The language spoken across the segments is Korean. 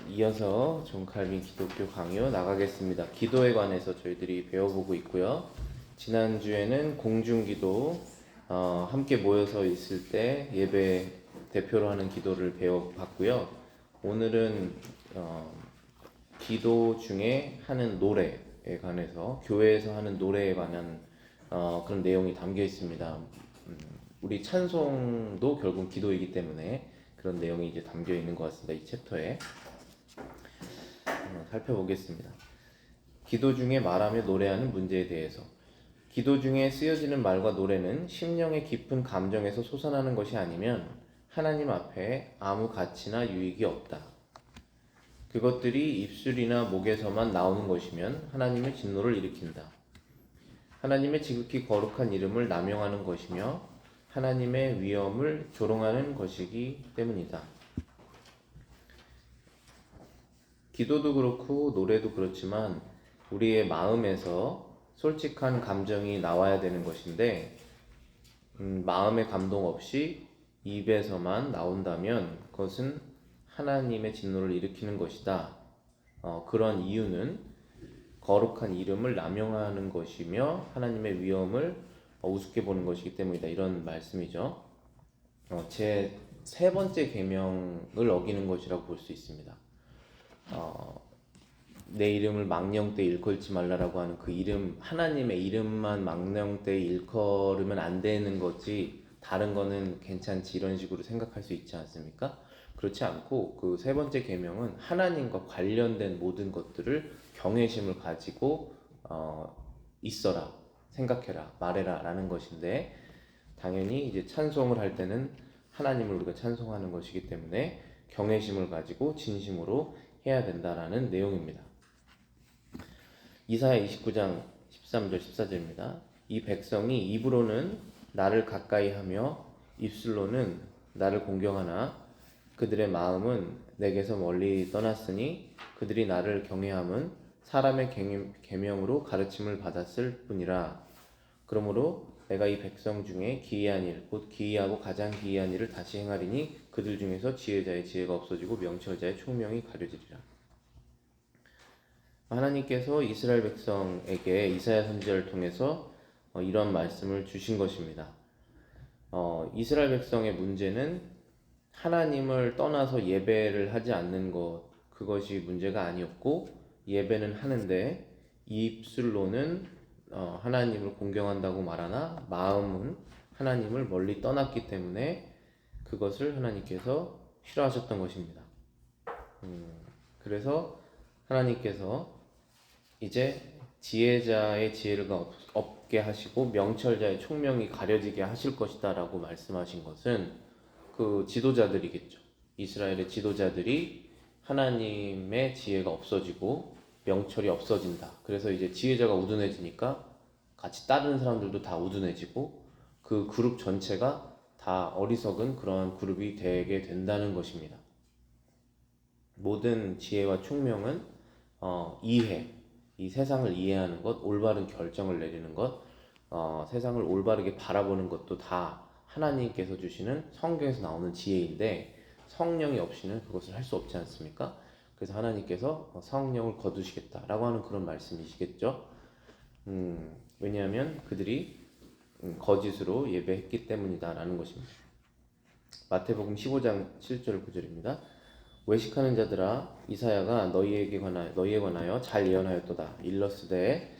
이어서 존 칼빈 기독교 강요 나가겠습니다. 기도에 관해서 저희들이 배워보고 있고요. 지난주에는 공중기도 함께 모여서 있을 때 예배 대표로 하는 기도를 배워봤고요. 오늘은 기도 중에 하는 노래에 관해서 교회에서 하는 노래에 관한 그런 내용이 담겨 있습니다. 우리 찬송도 결국 기도이기 때문에 그런 내용이 이제 담겨 있는 것 같습니다. 이 챕터에 한번 살펴보겠습니다. 기도 중에 말하며 노래하는 문제에 대해서. 기도 중에 쓰여지는 말과 노래는 심령의 깊은 감정에서 솟아나는 것이 아니면 하나님 앞에 아무 가치나 유익이 없다. 그것들이 입술이나 목에서만 나오는 것이면 하나님의 진노를 일으킨다. 하나님의 지극히 거룩한 이름을 남용하는 것이며 하나님의 위엄을 조롱하는 것이기 때문이다. 기도도 그렇고 노래도 그렇지만 우리의 마음에서 솔직한 감정이 나와야 되는 것인데 마음의 감동 없이 입에서만 나온다면 그것은 하나님의 진노를 일으키는 것이다. 그런 이유는 거룩한 이름을 남용하는 것이며 하나님의 위엄을 우습게 보는 것이기 때문이다. 이런 말씀이죠. 제 세 번째 계명을 어기는 것이라고 볼 수 있습니다. 내 이름을 망령되이 일컬지 말라라고 하는 그 이름, 하나님의 이름만 망령되이 일컬으면 안 되는 거지 다른 거는 괜찮지 이런 식으로 생각할 수 있지 않습니까? 그렇지 않고 그 세 번째 계명은 하나님과 관련된 모든 것들을 경외심을 가지고 있어라, 생각해라, 말해라 라는 것인데 당연히 이제 찬송을 할 때는 하나님을 우리가 찬송하는 것이기 때문에 경외심을 가지고 진심으로 해야 된다라는 내용입니다. 이사야 29장 13절 14절입니다. 이 백성이 입으로는 나를 가까이 하며 입술로는 나를 공경하나 그들의 마음은 내게서 멀리 떠났으니 그들이 나를 경외함은 사람의 계명으로 가르침을 받았을 뿐이라. 그러므로 내가 이 백성 중에 기이한 일, 곧 기이하고 가장 기이한 일을 다시 행하리니 그들 중에서 지혜자의 지혜가 없어지고 명철자의 총명이 가려지리라. 하나님께서 이스라엘 백성에게 이사야 선지자를 통해서 이런 말씀을 주신 것입니다. 이스라엘 백성의 문제는 하나님을 떠나서 예배를 하지 않는 것, 그것이 문제가 아니었고 예배는 하는데 입술로는 하나님을 공경한다고 말하나 마음은 하나님을 멀리 떠났기 때문에 그것을 하나님께서 싫어하셨던 것입니다. 그래서 하나님께서 이제 지혜자의 지혜가 없게 하시고 명철자의 총명이 가려지게 하실 것이다 라고 말씀하신 것은 그 지도자들이겠죠. 이스라엘의 지도자들이 하나님의 지혜가 없어지고 명철이 없어진다. 그래서 이제 지혜자가 우둔해지니까 같이 따르는 사람들도 다 우둔해지고 그 그룹 전체가 다 어리석은 그런 그룹이 되게 된다는 것입니다. 모든 지혜와 총명은 이해, 이 세상을 이해하는 것, 올바른 결정을 내리는 것, 세상을 올바르게 바라보는 것도 다 하나님께서 주시는 성경에서 나오는 지혜인데 성령이 없이는 그것을 할 수 없지 않습니까? 그래서 하나님께서 성령을 거두시겠다라고 하는 그런 말씀이시겠죠. 왜냐하면 그들이 거짓으로 예배했기 때문이다라는 것입니다. 마태복음 15장 7절 9절입니다. 외식하는 자들아 이사야가 너희에 관하여 잘 예언하였도다. 일러스되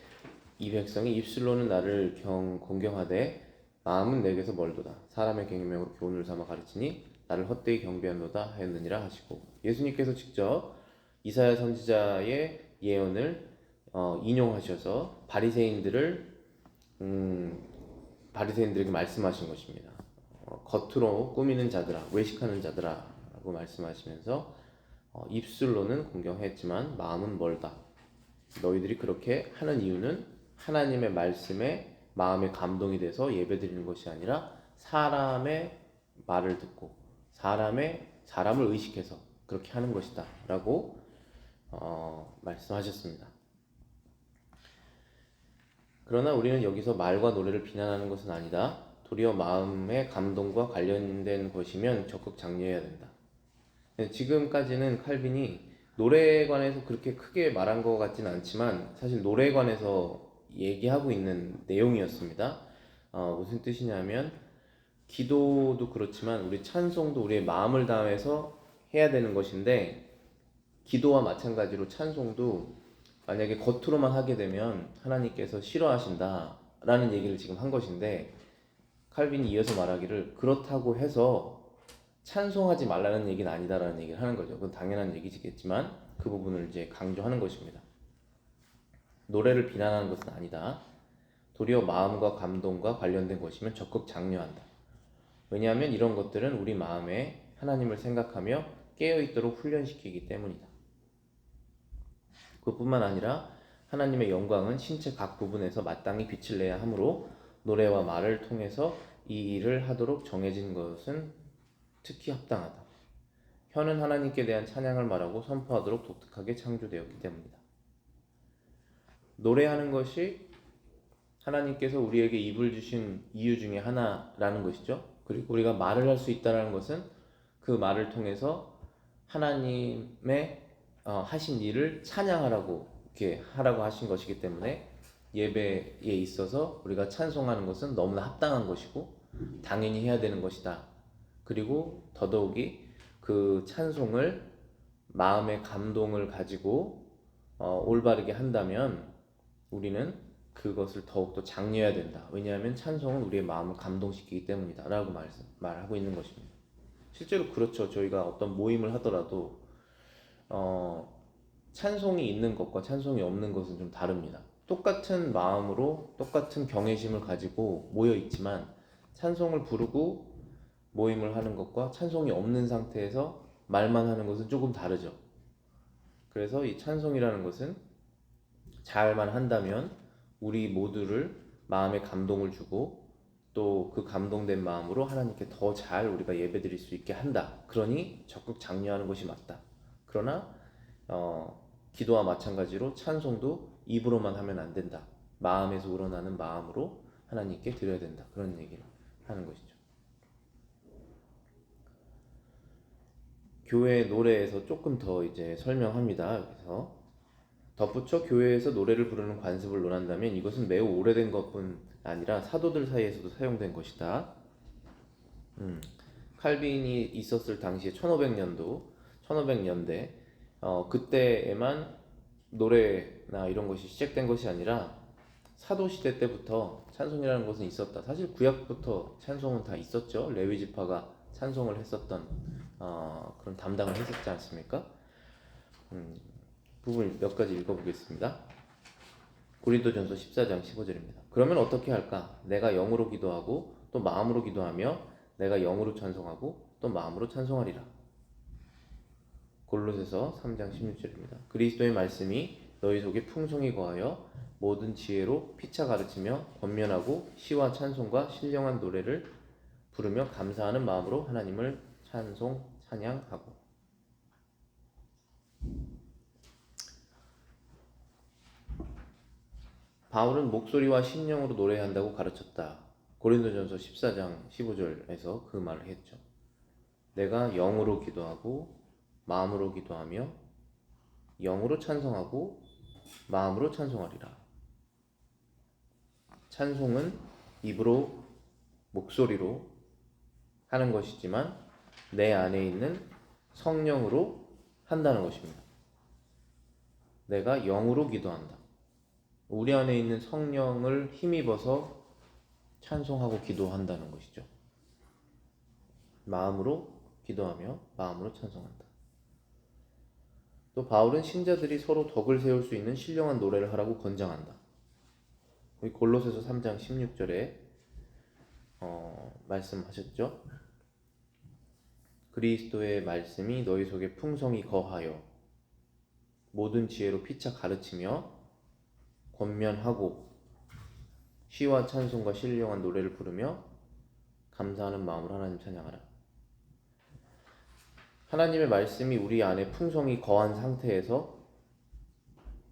이 백성이 입술로는 나를 공경하되 마음은 내게서 멀도다. 사람의 계명으로 교훈을 삼아 가르치니 나를 헛되이 경배하노다 하였느니라 하시고, 예수님께서 직접 이사야 선지자의 예언을 인용하셔서 바리새인들에게 말씀하신 것입니다. 겉으로 꾸미는 자들아, 외식하는 자들아 라고 말씀하시면서 입술로는 공경했지만 마음은 멀다. 너희들이 그렇게 하는 이유는 하나님의 말씀에 마음에 감동이 돼서 예배드리는 것이 아니라 사람의 말을 듣고 사람을 의식해서 그렇게 하는 것이다 라고 말씀하셨습니다. 그러나 우리는 여기서 말과 노래를 비난하는 것은 아니다. 도리어 마음의 감동과 관련된 것이면 적극 장려해야 된다. 지금까지는 칼빈이 노래에 관해서 그렇게 크게 말한 것 같진 않지만 사실 노래에 관해서 얘기하고 있는 내용이었습니다. 무슨 뜻이냐면 기도도 그렇지만 우리 찬송도 우리의 마음을 다해서 해야 되는 것인데 기도와 마찬가지로 찬송도 만약에 겉으로만 하게 되면 하나님께서 싫어하신다라는 얘기를 지금 한 것인데 칼빈이 이어서 말하기를 그렇다고 해서 찬송하지 말라는 얘기는 아니다라는 얘기를 하는 거죠. 그건 당연한 얘기겠지만 그 부분을 이제 강조하는 것입니다. 노래를 비난하는 것은 아니다. 도리어 마음과 감동과 관련된 것이면 적극 장려한다. 왜냐하면 이런 것들은 우리 마음에 하나님을 생각하며 깨어있도록 훈련시키기 때문이다. 그뿐만 아니라 하나님의 영광은 신체 각 부분에서 마땅히 빛을 내야 하므로 노래와 말을 통해서 이 일을 하도록 정해진 것은 특히 합당하다. 혀는 하나님께 대한 찬양을 말하고 선포하도록 독특하게 창조되었기 때문이다. 노래하는 것이 하나님께서 우리에게 입을 주신 이유 중에 하나라는 것이죠. 그리고 우리가 말을 할 수 있다는 것은 그 말을 통해서 하나님의 하신 일을 찬양하라고 이렇게 하라고 하신 것이기 때문에 예배에 있어서 우리가 찬송하는 것은 너무나 합당한 것이고 당연히 해야 되는 것이다. 그리고 더더욱이 그 찬송을 마음의 감동을 가지고 올바르게 한다면 우리는 그것을 더욱더 장려해야 된다. 왜냐하면 찬송은 우리의 마음을 감동시키기 때문이다 라고 말하고 있는 것입니다. 실제로 그렇죠. 저희가 어떤 모임을 하더라도 찬송이 있는 것과 찬송이 없는 것은 좀 다릅니다. 똑같은 마음으로 똑같은 경외심을 가지고 모여 있지만 찬송을 부르고 모임을 하는 것과 찬송이 없는 상태에서 말만 하는 것은 조금 다르죠. 그래서 이 찬송이라는 것은 잘만 한다면 우리 모두를 마음에 감동을 주고 또 그 감동된 마음으로 하나님께 더 잘 우리가 예배드릴 수 있게 한다. 그러니 적극 장려하는 것이 맞다. 그러나 기도와 마찬가지로 찬송도 입으로만 하면 안 된다. 마음에서 우러나는 마음으로 하나님께 드려야 된다. 그런 얘기를 하는 것이죠. 교회 노래에서 조금 더 이제 설명합니다. 그래서 덧붙여 교회에서 노래를 부르는 관습을 논한다면 이것은 매우 오래된 것뿐 아니라 사도들 사이에서도 사용된 것이다. 칼빈이 있었을 당시에 1500년대 그때에만 노래나 이런 것이 시작된 것이 아니라 사도 시대 때부터 찬송이라는 것은 있었다. 사실 구약부터 찬송은 다 있었죠. 레위 지파가 찬송을 했었던 그런 담당을 했었지 않습니까? 부분 몇 가지 읽어보겠습니다. 고린도전서 14장 15절입니다. 그러면 어떻게 할까? 내가 영으로 기도하고 또 마음으로 기도하며 내가 영으로 찬송하고 또 마음으로 찬송하리라. 골로새서 3장 16절입니다. 그리스도의 말씀이 너희 속에 풍성히 거하여 모든 지혜로 피차 가르치며 권면하고 시와 찬송과 신령한 노래를 부르며 감사하는 마음으로 하나님을 찬양하고. 바울은 목소리와 심령으로 노래해야 한다고 가르쳤다. 고린도전서 14장 15절에서 그 말을 했죠. 내가 영으로 기도하고 마음으로 기도하며 영으로 찬송하고 마음으로 찬송하리라. 찬송은 입으로 목소리로 하는 것이지만 내 안에 있는 성령으로 한다는 것입니다. 내가 영으로 기도한다. 우리 안에 있는 성령을 힘입어서 찬송하고 기도한다는 것이죠. 마음으로 기도하며 마음으로 찬송한다. 또 바울은 신자들이 서로 덕을 세울 수 있는 신령한 노래를 하라고 권장한다. 골로새서 3장 16절에 말씀하셨죠. 그리스도의 말씀이 너희 속에 풍성히 거하여 모든 지혜로 피차 가르치며 권면하고 시와 찬송과 신령한 노래를 부르며 감사하는 마음으로 하나님 찬양하라. 하나님의 말씀이 우리 안에 풍성히 거한 상태에서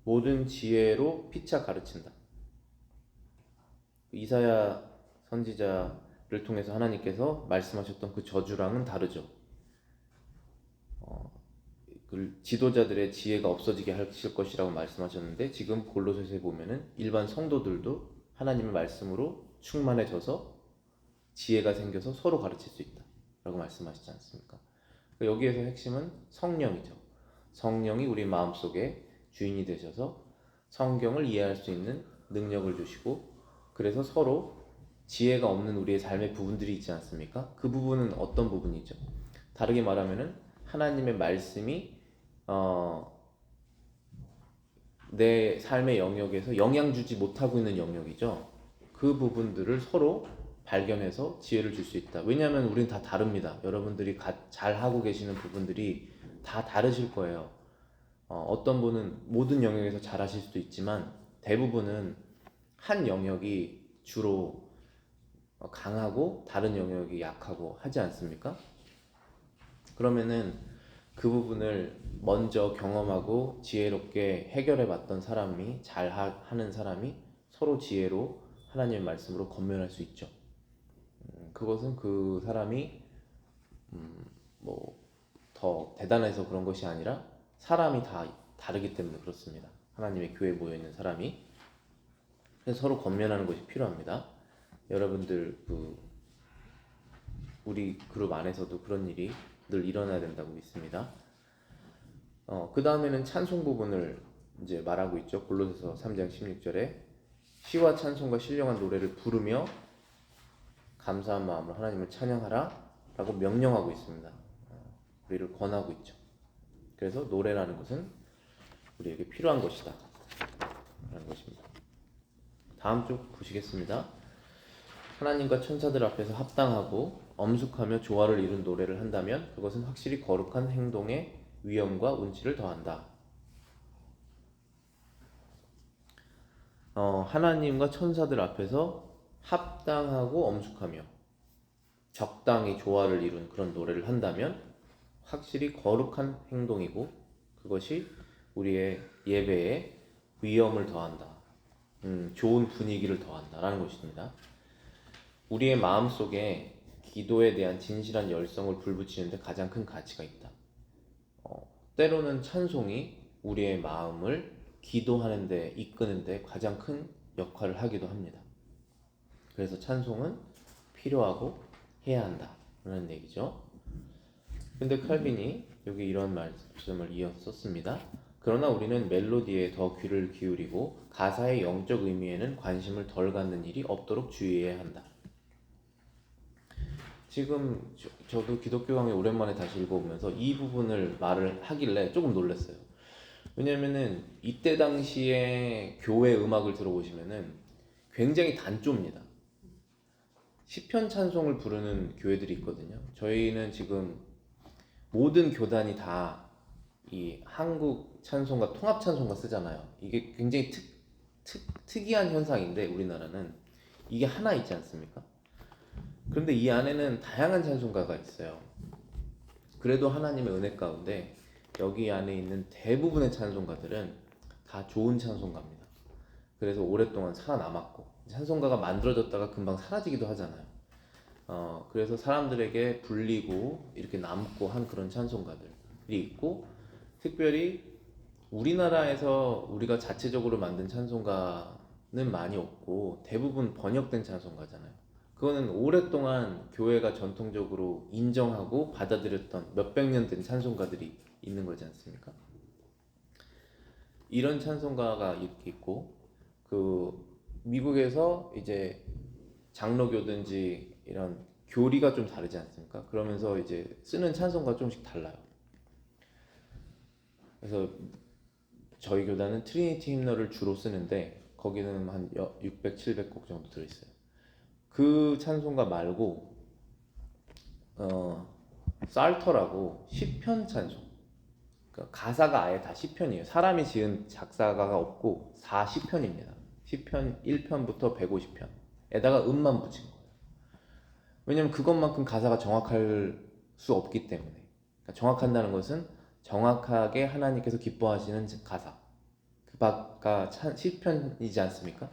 모든 지혜로 피차 가르친다. 이사야 선지자를 통해서 하나님께서 말씀하셨던 그 저주랑은 다르죠. 그 지도자들의 지혜가 없어지게 하실 것이라고 말씀하셨는데, 지금 골로새서에 보면은 일반 성도들도 하나님의 말씀으로 충만해져서 지혜가 생겨서 서로 가르칠 수 있다 라고 말씀하시지 않습니까? 그러니까 여기에서 핵심은 성령이죠. 성령이 우리 마음속에 주인이 되셔서 성경을 이해할 수 있는 능력을 주시고, 그래서 서로 지혜가 없는 우리의 삶의 부분들이 있지 않습니까? 그 부분은 어떤 부분이죠? 다르게 말하면은 하나님의 말씀이 내 삶의 영역에서 영향 주지 못하고 있는 영역이죠. 그 부분들을 서로 발견해서 지혜를 줄 수 있다. 왜냐하면 우리는 다 다릅니다. 여러분들이 잘 하고 계시는 부분들이 다 다르실 거예요. 어떤 분은 모든 영역에서 잘 하실 수도 있지만, 대부분은 한 영역이 주로 강하고 다른 영역이 약하고 하지 않습니까? 그러면은 그 부분을 먼저 경험하고 지혜롭게 해결해 봤던 사람이, 잘 하는 사람이 서로 지혜로 하나님의 말씀으로 권면할 수 있죠. 그것은 그 사람이 뭐 더 대단해서 그런 것이 아니라 사람이 다 다르기 때문에 그렇습니다. 하나님의 교회에 모여 있는 사람이. 그래서 서로 권면하는 것이 필요합니다. 여러분들 우리 그룹 안에서도 그런 일이 늘 일어나야 된다고 믿습니다. 그 다음에는 찬송 부분을 이제 말하고 있죠. 골로새서 3장 16절에 시와 찬송과 신령한 노래를 부르며 감사한 마음으로 하나님을 찬양하라 라고 명령하고 있습니다. 우리를 권하고 있죠. 그래서 노래라는 것은 우리에게 필요한 것이다 라는 것입니다. 다음 쪽 보시겠습니다. 하나님과 천사들 앞에서 합당하고 엄숙하며 조화를 이룬 노래를 한다면 그것은 확실히 거룩한 행동에 위엄과 운치를 더한다. 하나님과 천사들 앞에서 합당하고 엄숙하며 적당히 조화를 이룬 그런 노래를 한다면 확실히 거룩한 행동이고, 그것이 우리의 예배에 위엄을 더한다. 좋은 분위기를 더한다라는 것입니다. 우리의 마음속에 기도에 대한 진실한 열성을 불붙이는데 가장 큰 가치가 있다. 때로는 찬송이 우리의 마음을 기도하는 데 이끄는 데 가장 큰 역할을 하기도 합니다. 그래서 찬송은 필요하고 해야 한다라는 얘기죠. 근데 칼빈이 여기 이런 말씀을 이어서 썼습니다. 그러나 우리는 멜로디에 더 귀를 기울이고 가사의 영적 의미에는 관심을 덜 갖는 일이 없도록 주의해야 한다. 지금 저도 기독교 강의 오랜만에 다시 읽어보면서 이 부분을 말을 하길래 조금 놀랐어요. 왜냐면은 이때 당시에 교회 음악을 들어보시면은 굉장히 단조입니다. 시편 찬송을 부르는 교회들이 있거든요. 저희는 지금 모든 교단이 다 이 한국 찬송가, 통합 찬송가 쓰잖아요. 이게 굉장히 특이한 현상인데, 우리나라는 이게 하나 있지 않습니까? 그런데 이 안에는 다양한 찬송가가 있어요. 그래도 하나님의 은혜 가운데 여기 안에 있는 대부분의 찬송가들은 다 좋은 찬송가입니다. 그래서 오랫동안 살아남았고, 찬송가가 만들어졌다가 금방 사라지기도 하잖아요. 그래서 사람들에게 불리고 이렇게 남고 한 그런 찬송가들이 있고, 특별히 우리나라에서 우리가 자체적으로 만든 찬송가는 많이 없고 대부분 번역된 찬송가잖아요. 그거는 오랫동안 교회가 전통적으로 인정하고 받아들였던 몇백 년 된 찬송가들이 있는 거지 않습니까? 이런 찬송가가 이렇게 있고, 미국에서 이제 장로교든지 이런 교리가 좀 다르지 않습니까? 그러면서 이제 쓰는 찬송가 조금씩 달라요. 그래서 저희 교단은 트리니티 힘너를 주로 쓰는데 거기는 한 600, 700곡 정도 들어있어요. 그 찬송가 말고 살터라고 시편 찬송, 그러니까 가사가 아예 다 시편이에요. 사람이 지은 작사가가 없고 4시편입니다. 시편 1편부터 150편에다가 음만 붙인 거예요. 왜냐면 그것만큼 가사가 정확할 수 없기 때문에. 그러니까 정확한다는 것은 정확하게 하나님께서 기뻐하시는 가사, 그 바가 시편이지 않습니까?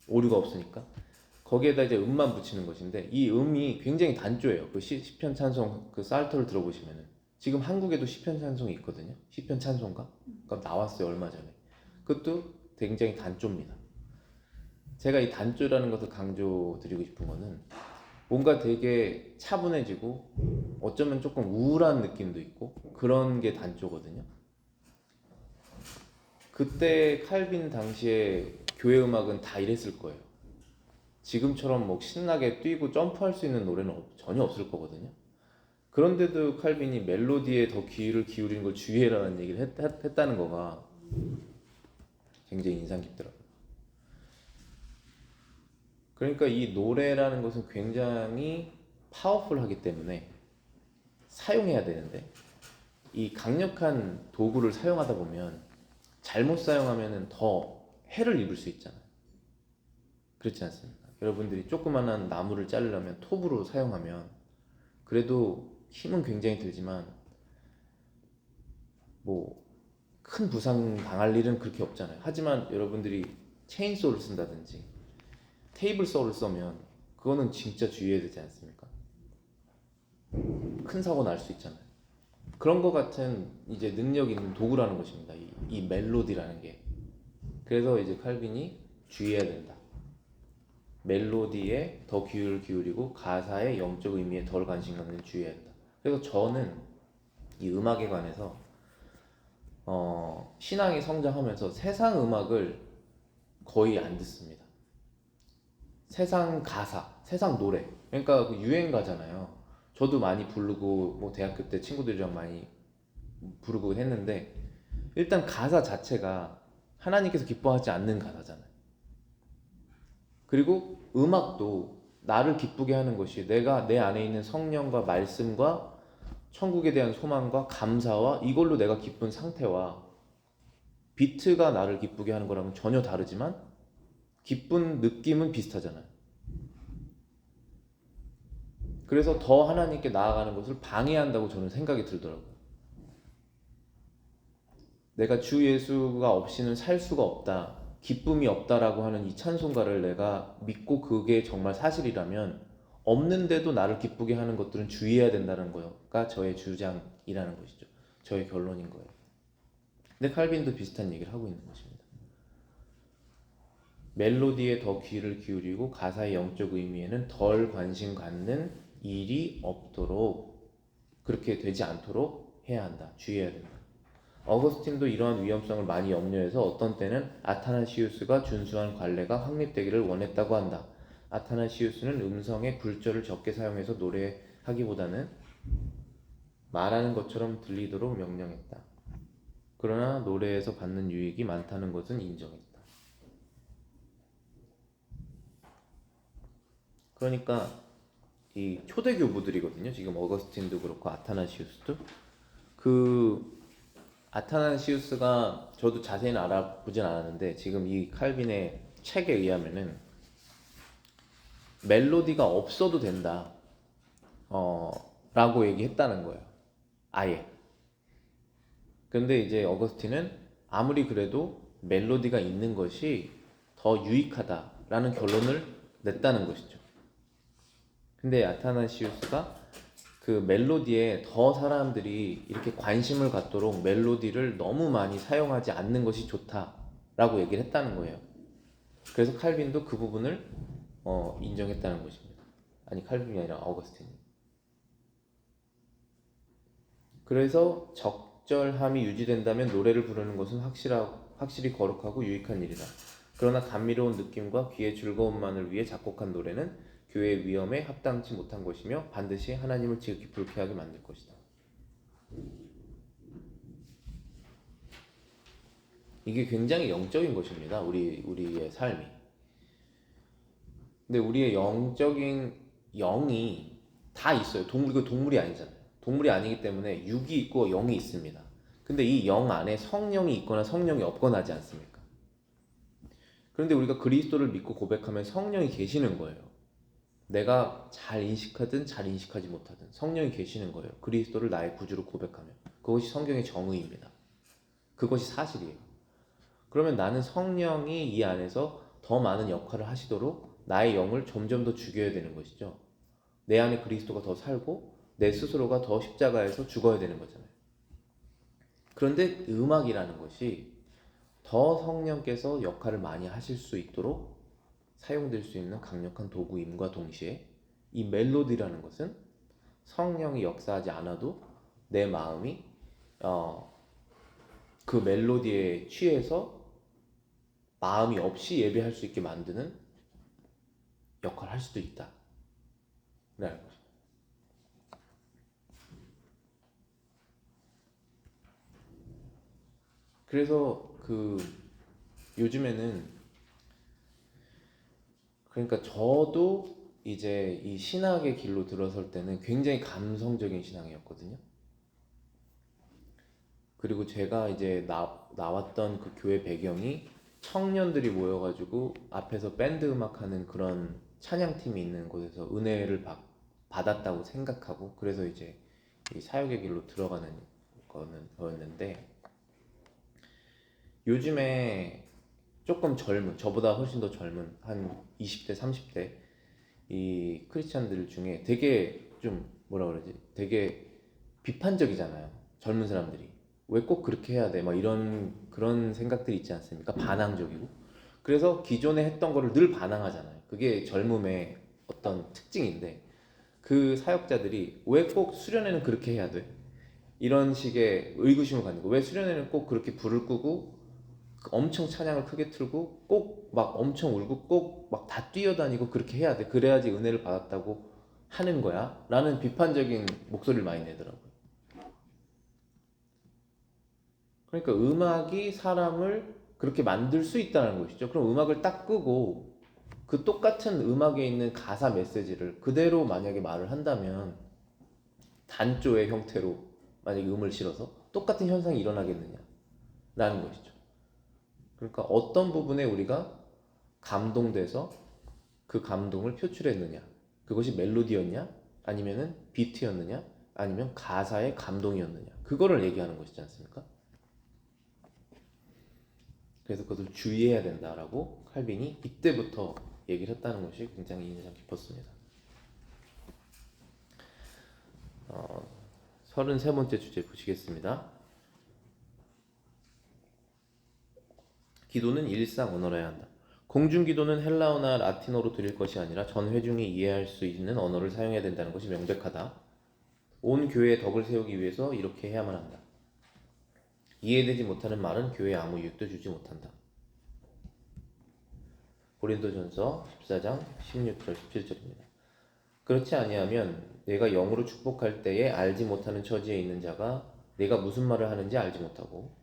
오류가 없으니까. 거기에다 이제 음만 붙이는 것인데, 이 음이 굉장히 단조해요. 그 시편 찬송 그 살터를 들어보시면은 지금 한국에도 시편 찬송이 있거든요. 시편 찬송가. 그러니까 나왔어요 얼마 전에. 그것도 굉장히 단조입니다. 제가 이 단조라는 것을 강조드리고 싶은 거는 뭔가 되게 차분해지고 어쩌면 조금 우울한 느낌도 있고 그런 게 단조거든요. 그때 칼빈 당시에 교회 음악은 다 이랬을 거예요. 지금처럼 뭐 신나게 뛰고 점프할 수 있는 노래는 전혀 없을 거거든요. 그런데도 칼빈이 멜로디에 더 귀를 기울이는 걸 주의해라는 얘기를 했다는 거가 굉장히 인상 깊더라고요. 그러니까 이 노래라는 것은 굉장히 파워풀하기 때문에 사용해야 되는데 이 강력한 도구를 사용하다 보면 잘못 사용하면 더 해를 입을 수 있잖아요. 그렇지 않습니까? 여러분들이 조그만한 나무를 자르려면 톱으로 사용하면 그래도 힘은 굉장히 들지만 뭐 큰 부상 당할 일은 그렇게 없잖아요. 하지만 여러분들이 체인소를 쓴다든지 테이블 소를 써면 그거는 진짜 주의해야 되지 않습니까? 큰 사고 날 수 있잖아요. 그런 것 같은 이제 능력 있는 도구라는 것입니다. 이 멜로디라는 게. 그래서 이제 칼빈이 주의해야 된다. 멜로디에 더 귀를 기울이고 가사의 영적 의미에 덜 관심 갖는 주의해야 된다. 그래서 저는 이 음악에 관해서 신앙이 성장하면서 세상 음악을 거의 안 듣습니다. 세상 가사, 세상 노래. 그러니까 그 유행가잖아요. 저도 많이 부르고 뭐 대학교 때 친구들이랑 많이 부르고 했는데 일단 가사 자체가 하나님께서 기뻐하지 않는 가사잖아요. 그리고 음악도 나를 기쁘게 하는 것이 내가 내 안에 있는 성령과 말씀과 천국에 대한 소망과 감사와 이걸로 내가 기쁜 상태와 비트가 나를 기쁘게 하는 거랑은 전혀 다르지만 기쁜 느낌은 비슷하잖아요. 그래서 더 하나님께 나아가는 것을 방해한다고 저는 생각이 들더라고요. 내가 주 예수가 없이는 살 수가 없다. 기쁨이 없다라고 하는 이 찬송가를 내가 믿고 그게 정말 사실이라면 없는데도 나를 기쁘게 하는 것들은 주의해야 된다는 거가 저의 주장이라는 것이죠. 저의 결론인 거예요. 근데 칼빈도 비슷한 얘기를 하고 있는 것입니다. 멜로디에 더 귀를 기울이고 가사의 영적 의미에는 덜 관심 갖는 일이 없도록 그렇게 되지 않도록 해야 한다. 주의해야 된다. 어거스틴도 이러한 위험성을 많이 염려해서 어떤 때는 아타나시우스가 준수한 관례가 확립되기를 원했다고 한다. 아타나시우스는 음성의 굴절을 적게 사용해서 노래하기보다는 말하는 것처럼 들리도록 명령했다. 그러나 노래에서 받는 유익이 많다는 것은 인정했다. 그러니까 이 초대 교부들이거든요. 지금 어거스틴도 그렇고 아타나시우스도 그 아타나시우스가 저도 자세히는 알아보진 않았는데 지금 이 칼빈의 책에 의하면은 멜로디가 없어도 된다 라고 얘기했다는 거예요. 아예. 근데 이제 어거스틴은 아무리 그래도 멜로디가 있는 것이 더 유익하다라는 결론을 냈다는 것이죠. 근데 아타나시우스가 그 멜로디에 더 사람들이 이렇게 관심을 갖도록 멜로디를 너무 많이 사용하지 않는 것이 좋다라고 얘기를 했다는 거예요. 그래서 칼빈도 그 부분을 인정했다는 것입니다. 아니 칼빈이 아니라 어거스틴이. 그래서 적절함이 유지된다면 노래를 부르는 것은 확실히 거룩하고 유익한 일이다. 그러나 감미로운 느낌과 귀의 즐거움만을 위해 작곡한 노래는 교회의 위험에 합당치 못한 것이며 반드시 하나님을 지극히 불쾌하게 만들 것이다. 이게 굉장히 영적인 것입니다. 우리의 삶이. 근데 우리의 영적인 영이 다 있어요. 이거 동물이 아니잖아요. 동물이 아니기 때문에 육이 있고 영이 있습니다. 근데 이 영 안에 성령이 있거나 성령이 없거나 하지 않습니까? 그런데 우리가 그리스도를 믿고 고백하면 성령이 계시는 거예요. 내가 잘 인식하든 잘 인식하지 못하든 성령이 계시는 거예요. 그리스도를 나의 구주로 고백하면. 그것이 성경의 정의입니다. 그것이 사실이에요. 그러면 나는 성령이 이 안에서 더 많은 역할을 하시도록 나의 영을 점점 더 죽여야 되는 것이죠. 내 안에 그리스도가 더 살고 내 스스로가 더 십자가에서 죽어야 되는 거잖아요. 그런데 음악이라는 것이 더 성령께서 역할을 많이 하실 수 있도록 사용될 수 있는 강력한 도구임과 동시에 이 멜로디라는 것은 성령이 역사하지 않아도 내 마음이 그 멜로디에 취해서 마음이 없이 예배할 수 있게 만드는 역할을 할 수도 있다. 라는 거죠. 그래서 요즘에는 그러니까 저도 이제 이 신학의 길로 들어설 때는 굉장히 감성적인 신앙이었거든요. 그리고 제가 이제 나왔던 그 교회 배경이 청년들이 모여가지고 앞에서 밴드 음악하는 그런 찬양팀이 있는 곳에서 은혜를 받았다고 생각하고 그래서 이제 이 사역의 길로 들어가는 거였는데 요즘에 조금 젊은, 저보다 훨씬 더 젊은 한 20대, 30대 이 크리스찬들 중에 되게 좀 뭐라 그러지? 되게 비판적이잖아요. 젊은 사람들이. 왜 꼭 그렇게 해야 돼? 막 이런 그런 생각들이 있지 않습니까? 반항적이고. 그래서 기존에 했던 거를 늘 반항하잖아요. 그게 젊음의 어떤 특징인데 그 사역자들이 왜 꼭 수련회는 그렇게 해야 돼? 이런 식의 의구심을 갖는 거. 왜 수련회는 꼭 그렇게 불을 끄고 엄청 찬양을 크게 틀고 꼭 막 엄청 울고 꼭 막 다 뛰어다니고 그렇게 해야 돼. 그래야지 은혜를 받았다고 하는 거야. 라는 비판적인 목소리를 많이 내더라고요. 그러니까 음악이 사람을 그렇게 만들 수 있다는 것이죠. 그럼 음악을 딱 끄고 그 똑같은 음악에 있는 가사 메시지를 그대로 만약에 말을 한다면 단조의 형태로 만약에 음을 실어서 똑같은 현상이 일어나겠느냐 라는 것이죠. 그러니까 어떤 부분에 우리가 감동돼서 그 감동을 표출했느냐 그것이 멜로디였냐 아니면은 비트였느냐 아니면 가사의 감동이었느냐 그거를 얘기하는 것이지 않습니까? 그래서 그것을 주의해야 된다라고 칼빈이 이때부터 얘기를 했다는 것이 굉장히 인상 깊었습니다. 33번째 주제 보시겠습니다. 기도는 일상 언어라야 한다. 공중기도는 헬라어나 라틴어로 드릴 것이 아니라 전 회중이 이해할 수 있는 언어를 사용해야 된다는 것이 명백하다. 온 교회의 덕을 세우기 위해서 이렇게 해야만 한다. 이해되지 못하는 말은 교회에 아무 유익도 주지 못한다. 고린도전서 14장 16절 17절입니다. 그렇지 아니하면 내가 영으로 축복할 때에 알지 못하는 처지에 있는 자가 내가 무슨 말을 하는지 알지 못하고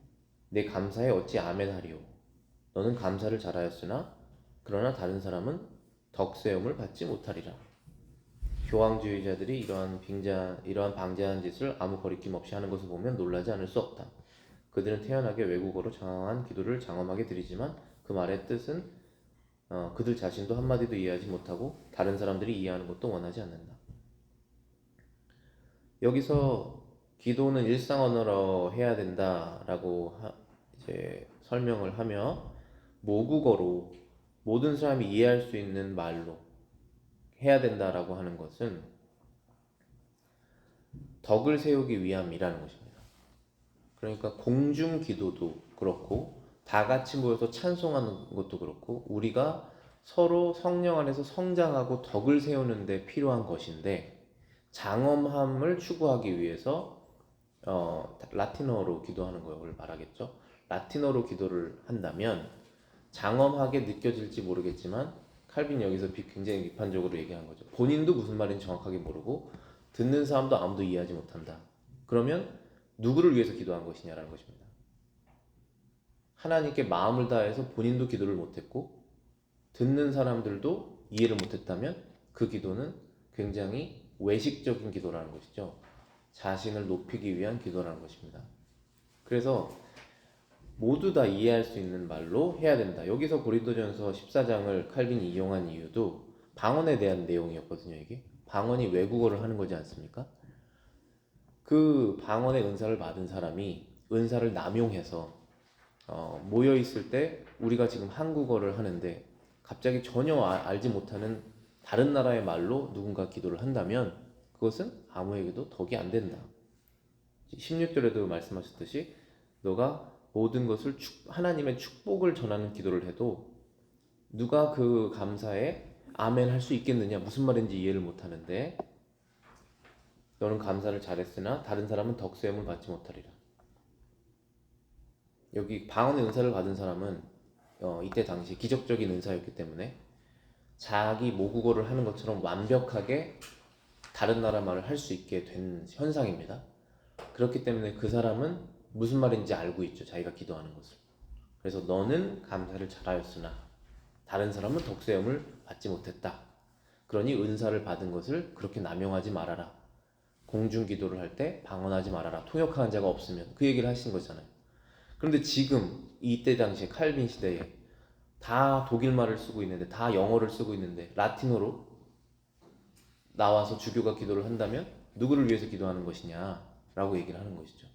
내 감사에 어찌 아멘하리요. 너는 감사를 잘하였으나 그러나 다른 사람은 덕세움을 받지 못하리라. 교황주의자들이 이러한 방자한 짓을 아무 거리낌 없이 하는 것을 보면 놀라지 않을 수 없다. 그들은 태연하게 외국어로 장황한 기도를 장엄하게 드리지만 그 말의 뜻은 그들 자신도 한마디도 이해하지 못하고 다른 사람들이 이해하는 것도 원하지 않는다. 여기서 기도는 일상 언어로 해야 된다라고 이제 설명을 하며 모국어로 모든 사람이 이해할 수 있는 말로 해야 된다라고 하는 것은 덕을 세우기 위함이라는 것입니다. 그러니까 공중 기도도 그렇고 다 같이 모여서 찬송하는 것도 그렇고 우리가 서로 성령 안에서 성장하고 덕을 세우는 데 필요한 것인데 장엄함을 추구하기 위해서 라틴어로 기도하는 걸 말하겠죠. 라틴어로 기도를 한다면 장엄하게 느껴질지 모르겠지만 칼빈이 여기서 굉장히 비판적으로 얘기한 거죠. 본인도 무슨 말인지 정확하게 모르고 듣는 사람도 아무도 이해하지 못한다. 그러면 누구를 위해서 기도한 것이냐라는 것입니다. 하나님께 마음을 다해서 본인도 기도를 못했고 듣는 사람들도 이해를 못했다면 그 기도는 굉장히 외식적인 기도라는 것이죠. 자신을 높이기 위한 기도라는 것입니다. 그래서 모두 다 이해할 수 있는 말로 해야 된다. 여기서 고린도전서 14장을 칼빈이 이용한 이유도 방언에 대한 내용이었거든요. 이게 방언이 외국어를 하는 거지 않습니까? 그 방언의 은사를 받은 사람이 은사를 남용해서 모여 있을 때 우리가 지금 한국어를 하는데 갑자기 전혀 알지 못하는 다른 나라의 말로 누군가 기도를 한다면 그것은 아무에게도 덕이 안 된다. 16절에도 말씀하셨듯이 너가 모든 것을 하나님의 축복을 전하는 기도를 해도 누가 그 감사에 아멘 할 수 있겠느냐, 무슨 말인지 이해를 못 하는데 너는 감사를 잘했으나 다른 사람은 덕세움을 받지 못하리라. 여기 방언의 은사를 받은 사람은 이때 당시 기적적인 은사였기 때문에 자기 모국어를 하는 것처럼 완벽하게 다른 나라 말을 할 수 있게 된 현상입니다. 그렇기 때문에 그 사람은 무슨 말인지 알고 있죠, 자기가 기도하는 것을. 그래서 너는 감사를 잘하였으나 다른 사람은 덕세움을 받지 못했다. 그러니 은사를 받은 것을 그렇게 남용하지 말아라. 공중기도를 할 때 방언하지 말아라. 통역하는 자가 없으면, 그 얘기를 하신 거잖아요. 그런데 지금 이때 당시에 칼빈 시대에 다 독일말을 쓰고 있는데, 다 영어를 쓰고 있는데 라틴어로 나와서 주교가 기도를 한다면 누구를 위해서 기도하는 것이냐 라고 얘기를 하는 것이죠.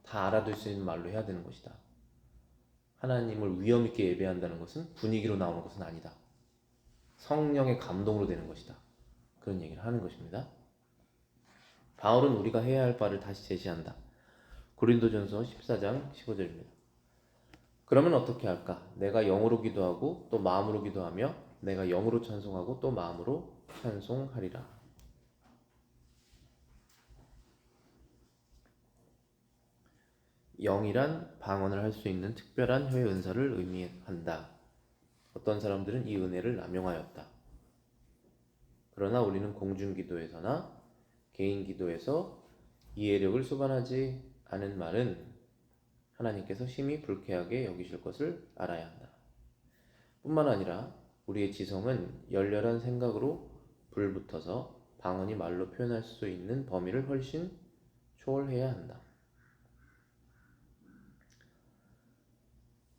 다 알아들 수 있는 말로 해야 되는 것이다. 하나님을 위엄 있게 예배한다는 것은 분위기로 나오는 것은 아니다. 성령의 감동으로 되는 것이다. 그런 얘기를 하는 것입니다. 바울은 우리가 해야 할 바를 다시 제시한다. 고린도전서 14장 15절입니다. 그러면 어떻게 할까? 내가 영으로 기도하고 또 마음으로 기도하며 내가 영으로 찬송하고 또 마음으로 찬송하리라. 영이란 방언을 할 수 있는 특별한 혀의 은사를 의미한다. 어떤 사람들은 이 은혜를 남용하였다. 그러나 우리는 공중기도에서나 개인기도에서 이해력을 수반하지 않은 말은 하나님께서 심히 불쾌하게 여기실 것을 알아야 한다. 뿐만 아니라 우리의 지성은 열렬한 생각으로 불붙어서 방언이 말로 표현할 수 있는 범위를 훨씬 초월해야 한다.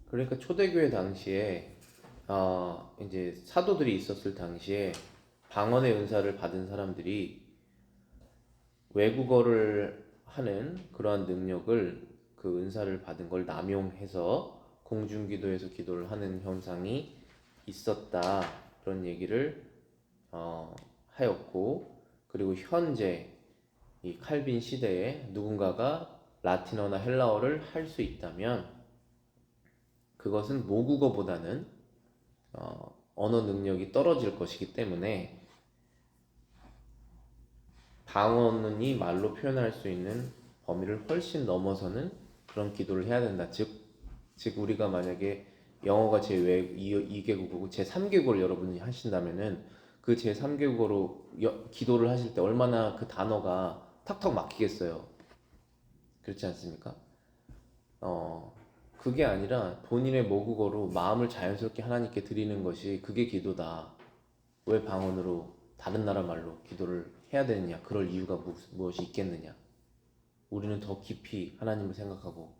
그러니까 초대교회 당시에 이제 사도들이 있었을 당시에 방언의 은사를 받은 사람들이 외국어를 하는 그러한 능력을, 그 은사를 받은 걸 남용해서 공중기도에서 기도를 하는 현상이 있었다, 그런 얘기를 하였고, 그리고 현재 이 칼빈 시대에 누군가가 라틴어나 헬라어를 할 수 있다면 그것은 모국어보다는 언어 능력이 떨어질 것이기 때문에 방언이 말로 표현할 수 있는 범위를 훨씬 넘어서는 그런 기도를 해야 된다. 즉 우리가 만약에 영어가 제2개국어고 제3개국어를 여러분이 하신다면은 그 제3개국어로 기도를 하실 때 얼마나 그 단어가 턱턱 막히겠어요. 그렇지 않습니까? 그게 아니라 본인의 모국어로 마음을 자연스럽게 하나님께 드리는 것이, 그게 기도다. 왜 방언으로 다른 나라 말로 기도를 해야 되느냐? 그럴 이유가 무엇이 있겠느냐? 우리는 더 깊이 하나님을 생각하고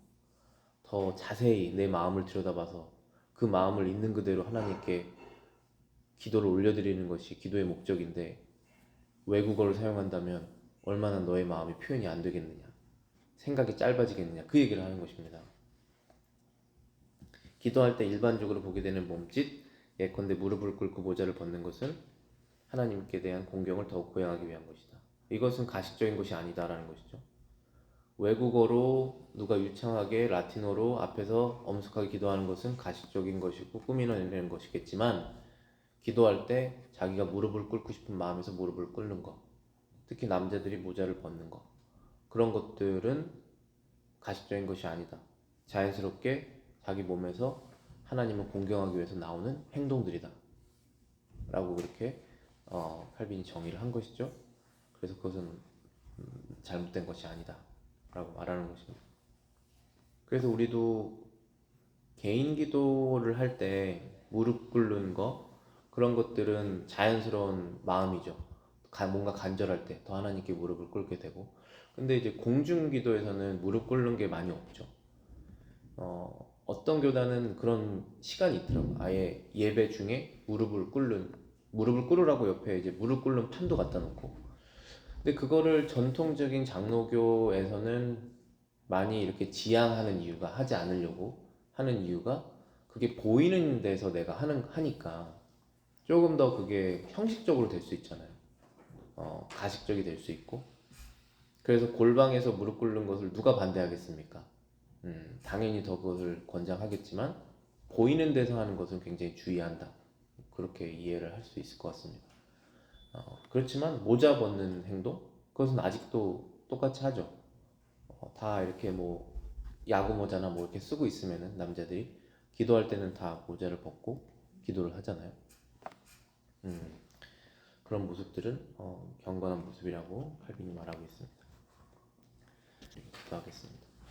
더 자세히 내 마음을 들여다봐서 그 마음을 있는 그대로 하나님께 기도를 올려드리는 것이 기도의 목적인데, 외국어를 사용한다면 얼마나 너의 마음이 표현이 안 되겠느냐? 생각이 짧아지겠느냐? 그 얘기를 하는 것입니다. 기도할 때 일반적으로 보게 되는 몸짓, 예컨대 무릎을 꿇고 모자를 벗는 것은 하나님께 대한 공경을 더욱 고양하기 위한 것이다. 이것은 가식적인 것이 아니다라는 것이죠. 외국어로 누가 유창하게 라틴어로 앞에서 엄숙하게 기도하는 것은 가식적인 것이고 꾸미는 것이겠지만, 기도할 때 자기가 무릎을 꿇고 싶은 마음에서 무릎을 꿇는 것, 특히 남자들이 모자를 벗는 것, 그런 것들은 가식적인 것이 아니다. 자연스럽게 자기 몸에서 하나님을 공경하기 위해서 나오는 행동들이다 라고 그렇게 칼빈이 정의를 한 것이죠. 그래서 그것은 잘못된 것이 아니다 라고 말하는 것입니다. 그래서 우리도 개인 기도를 할 때 무릎 꿇는 거, 그런 것들은 자연스러운 마음이죠. 뭔가 간절할 때 더 하나님께 무릎을 꿇게 되고. 근데 이제 공중 기도에서는 무릎 꿇는 게 많이 없죠. 어떤 교단은 그런 시간이 있더라고요. 아예 예배 중에 무릎을 꿇으라고 옆에 이제 무릎 꿇는 판도 갖다 놓고. 근데 그거를 전통적인 장로교에서는 많이 이렇게 지양하는 이유가, 하지 않으려고 하는 이유가, 그게 보이는 데서 내가 하니까 조금 더 그게 형식적으로 될 수 있잖아요. 가식적이 될 수 있고, 그래서 골방에서 무릎 꿇는 것을 누가 반대하겠습니까? 당연히 더 그것을 권장하겠지만 보이는 데서 하는 것은 굉장히 주의한다. 그렇게 이해를 할 수 있을 것 같습니다. 그렇지만 모자 벗는 행동, 그것은 아직도 똑같이 하죠. 다 이렇게 뭐 야구 모자나 뭐 이렇게 쓰고 있으면은 남자들이 기도할 때는 다 모자를 벗고 기도를 하잖아요. 음, 그런 모습들은 경건한 모습이라고 칼빈이 말하고 있습니다. 기도하겠습니다.